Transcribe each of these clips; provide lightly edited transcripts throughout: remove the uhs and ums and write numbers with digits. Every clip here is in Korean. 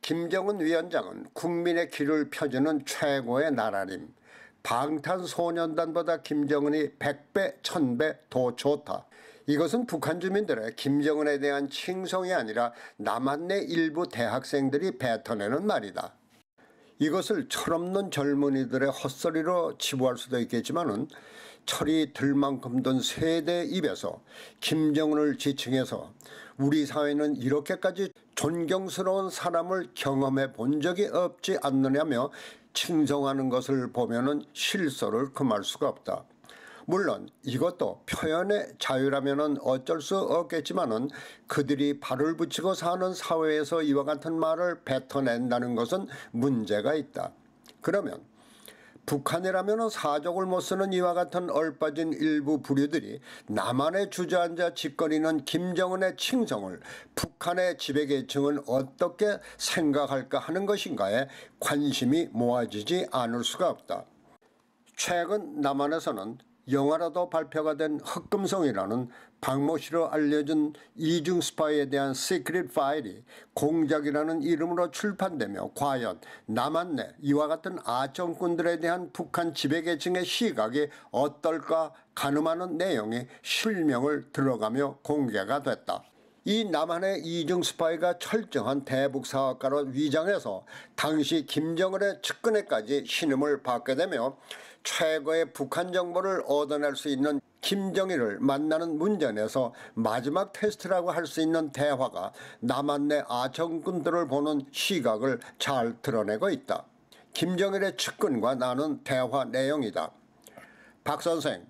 김정은 위원장은 국민의 길을 펴주는 최고의 나라님. 방탄소년단보다 김정은이 100배, 1000배 더 좋다. 이것은 북한 주민들의 김정은에 대한 칭송이 아니라 남한 내 일부 대학생들이 뱉어내는 말이다. 이것을 철없는 젊은이들의 헛소리로 치부할 수도 있겠지만은 철이 들 만큼 든 세대 입에서 김정은을 지칭해서 우리 사회는 이렇게까지 존경스러운 사람을 경험해 본 적이 없지 않느냐며 칭송하는 것을 보면은 실소를 금할 수가 없다. 물론 이것도 표현의 자유라면은 어쩔 수 없겠지만은 그들이 발을 붙이고 사는 사회에서 이와 같은 말을 뱉어낸다는 것은 문제가 있다. 그러면 북한이라면 사족을 못 쓰는 이와 같은 얼빠진 일부 부류들이 남한에 주저앉아 짓거리는 김정은의 칭송을 북한의 지배계층은 어떻게 생각할까 하는 것인가에 관심이 모아지지 않을 수가 없다. 최근 남한에서는 영화로도 발표가 된 흑금성이라는 박모 씨로 알려진 이중 스파이에 대한 시크릿 파일이 공작이라는 이름으로 출판되며 과연 남한 내 이와 같은 아청꾼들에 대한 북한 지배계층의 시각이 어떨까 가늠하는 내용이 실명을 들어가며 공개가 됐다. 이 남한의 이중 스파이가 철저한 대북 사업가로 위장해서 당시 김정은의 측근에까지 신임을 받게 되며 최고의 북한 정보를 얻어낼 수 있는 김정일을 만나는 문전에서 마지막 테스트라고 할 수 있는 대화가 남한 내 아청꾼들을 보는 시각을 잘 드러내고 있다. 김정일의 측근과 나눈 대화 내용이다. 박 선생,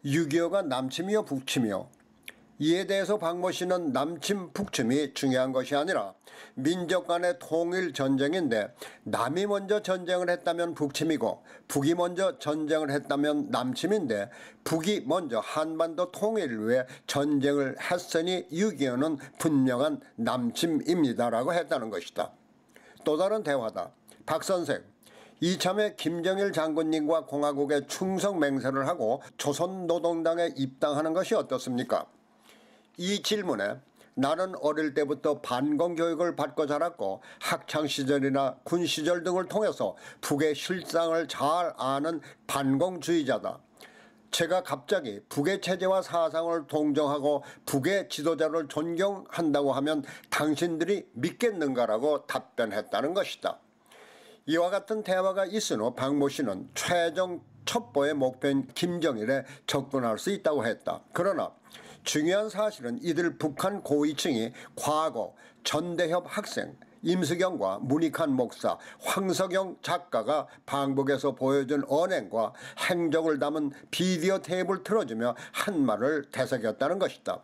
6.25가 남침이요 북침이요? 이에 대해서 박모 씨는 남침 북침이 중요한 것이 아니라 민족 간의 통일 전쟁인데 남이 먼저 전쟁을 했다면 북침이고 북이 먼저 전쟁을 했다면 남침인데 북이 먼저 한반도 통일을 위해 전쟁을 했으니 6.25는 분명한 남침입니다라고 했다는 것이다. 또 다른 대화다. 박 선생, 이참에 김정일 장군님과 공화국에 충성 맹세를 하고 조선노동당에 입당하는 것이 어떻습니까? 이 질문에 나는 어릴 때부터 반공 교육을 받고 자랐고 학창시절이나 군시절 등을 통해서 북의 실상을 잘 아는 반공주의자다. 제가 갑자기 북의 체제와 사상을 동정하고 북의 지도자를 존경한다고 하면 당신들이 믿겠는가라고 답변했다는 것이다. 이와 같은 대화가 있은 후 박모 씨는 최종 첩보의 목표인 김정일에 접근할 수 있다고 했다. 그러나 중요한 사실은 이들 북한 고위층이 과거 전대협 학생 임수경과 문익환 목사, 황석영 작가가 방북에서 보여준 언행과 행적을 담은 비디오 테이프를 틀어주며 한 말을 되새겼다는 것이다.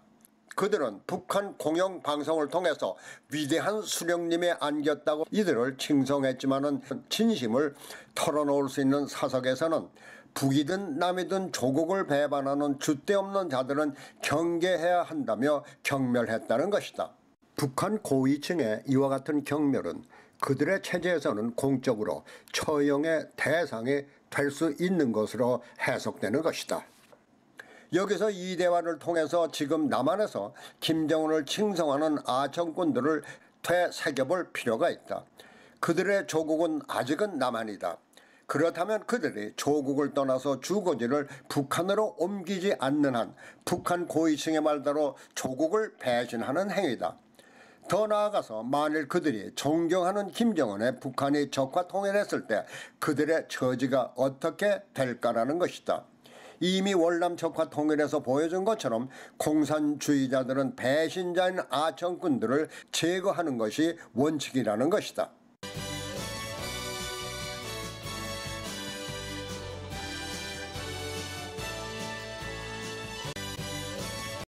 그들은 북한 공영방송을 통해서 위대한 수령님에 안겼다고 이들을 칭송했지만은 진심을 털어놓을 수 있는 사석에서는 북이든 남이든 조국을 배반하는 줏대없는 자들은 경계해야 한다며 경멸했다는 것이다. 북한 고위층의 이와 같은 경멸은 그들의 체제에서는 공적으로 처형의 대상이 될 수 있는 것으로 해석되는 것이다. 여기서 이 대화를 통해서 지금 남한에서 김정은을 칭송하는 아청꾼들을 되새겨볼 필요가 있다. 그들의 조국은 아직은 남한이다. 그렇다면 그들이 조국을 떠나서 주거지를 북한으로 옮기지 않는 한 북한 고위층의 말대로 조국을 배신하는 행위다. 더 나아가서 만일 그들이 존경하는 김정은의 북한이 적과 통일했을 때 그들의 처지가 어떻게 될까라는 것이다. 이미 월남 적화 통일에서 보여준 것처럼 공산주의자들은 배신자인 아청꾼들을 제거하는 것이 원칙이라는 것이다.